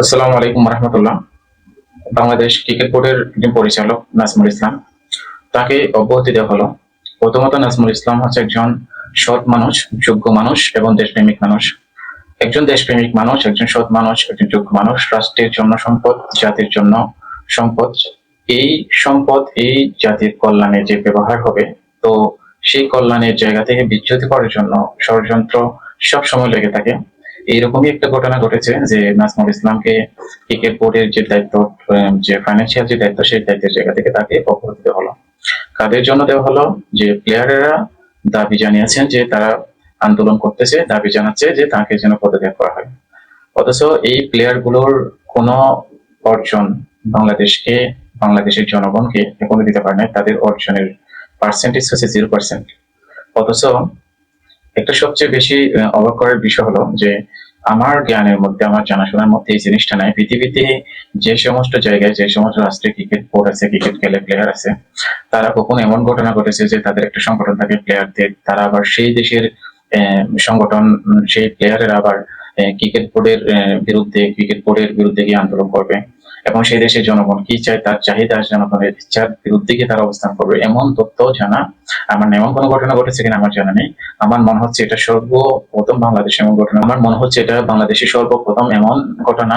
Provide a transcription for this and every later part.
আসসালামু আলাইকুম রহমতুল্লাহ। বাংলাদেশ ক্রিকেট বোর্ডের একজন পরিচালক নাজমুল ইসলাম, তাকে অব্যাহতি দেওয়া হলো। প্রথমত নাজমুল ইসলাম হচ্ছে একজন সৎ মানুষ, যোগ্য মানুষ এবং দেশপ্রেমিক মানুষ। একজন দেশপ্রেমিক মানুষ, একজন সৎ মানুষ, একজন যোগ্য মানুষ, রাষ্ট্রের জন্য সম্পদ, জাতির জন্য সম্পদ। এই সম্পদ এই জাতির কল্যাণে যে ব্যবহার হবে, তো সেই কল্যাণের জায়গা থেকে বিচ্যুতি করার জন্য ষড়যন্ত্র সব সময় লেগে থাকে। এইরকমই একটা ঘটনা ঘটেছে যে নাজমুল ইসলামকে ক্রিকেট বোর্ডের যে দায়িত্ব, যে ফাইন্যান্সিয়াল যে দায়িত্ব, সেই দায়িত্বের জায়গা থেকে তাকে অব্যাহতি দেওয়া হলো। কাদের জন্য দেওয়া হলো? যে প্লেয়ারেরা দাবি জানিয়েছেন যে তারা আন্দোলন করতেছে, দাবি জানাচ্ছে যে তাকে যেন পদত্যাগ করা হয়। অথচ এই প্লেয়ার গুলোর কোনো অর্জন বাংলাদেশকে, বাংলাদেশের জনগণকে এখনো দিতে পারে নাই। তাদের অর্জনের পার্সেন্টেজ হচ্ছে 0%। অথচ একটা সবচেয়ে বেশি অবাক করার বিষয় হলো যে আমার জ্ঞানের মধ্যে, আমার জানাশোনার মধ্যে এই জিনিসটা নাই। পৃথিবীতে যে সমস্ত জায়গায়, যে সমস্ত রাষ্ট্রে ক্রিকেট বোর্ড আছে, ক্রিকেট খেলে প্লেয়ার আছে, তারা কখনো এমন ঘটনা ঘটেছে যে তাদের একটা সংগঠন থাকে প্লেয়ারদের, তারা আবার সেই দেশের সংগঠন, সেই প্লেয়ারের আবার ক্রিকেট বোর্ডের বিরুদ্ধে, ক্রিকেট বোর্ডের বিরুদ্ধে গিয়ে আন্দোলন করবে এবং সেই দেশের জনগণ কি চায়, তার চাহিদা, জনগণের ইচ্ছার বিরুদ্ধে গিয়ে তারা অবস্থান করবে, এমন তথ্য জানা আমার নেই। এমন কোনো ঘটনা ঘটেছে কিনা আমার জানা নেই। আমার মনে হচ্ছে এটা সর্বপ্রথম বাংলাদেশে এমন ঘটনা। আমার মনে হচ্ছে এটা বাংলাদেশের সর্বপ্রথম এমন ঘটনা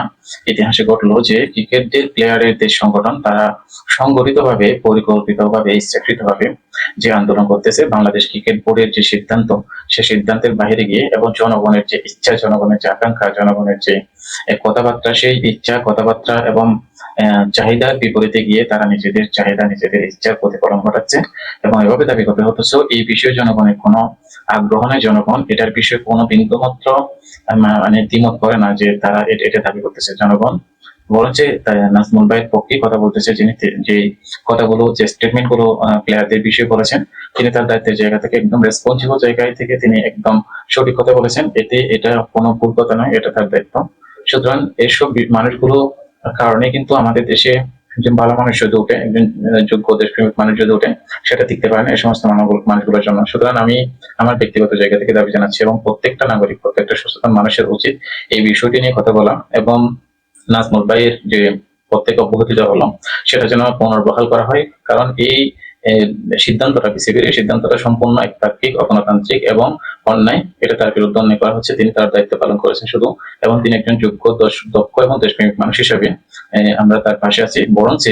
ইতিহাসে ঘটলো যে ক্রিকেটের প্লেয়ারের দেশ সংগঠন তারা সংগঠিতভাবে, পরিকল্পিতভাবে, ইচ্ছাকৃতভাবে যে আন্দোলন করতেছে বাংলাদেশ ক্রিকেট বোর্ডের যে সিদ্ধান্ত, সে সিদ্ধান্তের বাইরে গিয়ে এবং জনগণের যে ইচ্ছা, জনগণের যে আকাঙ্ক্ষা, জনগণের যে কথাবার্তা, সেই ইচ্ছা, কথাবার্তা এবং চাহিদার বিপরীতে গিয়ে তারা নিজেদের চাহিদা, নিজেদের ইচ্ছার প্রতিফলন ঘটাচ্ছে এবং এভাবে দাবি করতে। অথচ এই বিষয়ে জনগণের কোনো আগ্রহ নেই। জনগণ এটার বিষয়ে কোনো বিন্দুমাত্র মানে দ্বিমত করে না যে তারা এটা দাবি করতেছে। জনগণ বলেছে নাজমুল ভাইয়ের পক্ষে কথা বলতেছে, যিনি যে কথাগুলো, যে স্টেটমেন্ট গুলো প্লেয়ারদের বিষয়ে বলেছেন, তিনি তার দায়িত্বের জায়গা থেকে একদম রেসপন্সিবল জায়গায় থেকে তিনি একদম সঠিক কথা বলেছেন। এটা কোনো ভুল কথা নয়, এটা তার দায়িত্ব। সুতরাং এইসব মানুষগুলো কারণে কিন্তু আমাদের দেশে একজন ভালো মানুষ যদি ওঠে, একজন যোগ্য দেশপ্রেমিক মানুষ যদি ওঠে, সেটা টিকতে পারে না এই সমস্ত মানুষগুলোর জন্য। সুতরাং আমি আমার ব্যক্তিগত জায়গা থেকে দাবি জানাচ্ছি এবং প্রত্যেকটা নাগরিক, প্রত্যেকটা সচেতন মানুষের উচিত এই বিষয়টি নিয়ে কথা বলা এবং নাজমুল ভাইয়ের যে প্রত্যেক অব্যাহতি দেওয়া হলো সেটা যেন পুনর্বহাল করা হয়। কারণ এই সিদ্ধান্তটা, বিসিবির এই সিদ্ধান্তটা সম্পূর্ণ একপাক্ষিক, অগণতান্ত্রিক এবং অন্যায়। এটা তার বিরুদ্ধে অন্যায় করা হচ্ছে। তিনি তার দায়িত্ব পালন করেছেন শুধু, এবং তিনি একজন যোগ্য, দক্ষ এবং দেশপ্রেমিক মানুষ হিসেবে আমরা তার পাশে আছি। বরং সে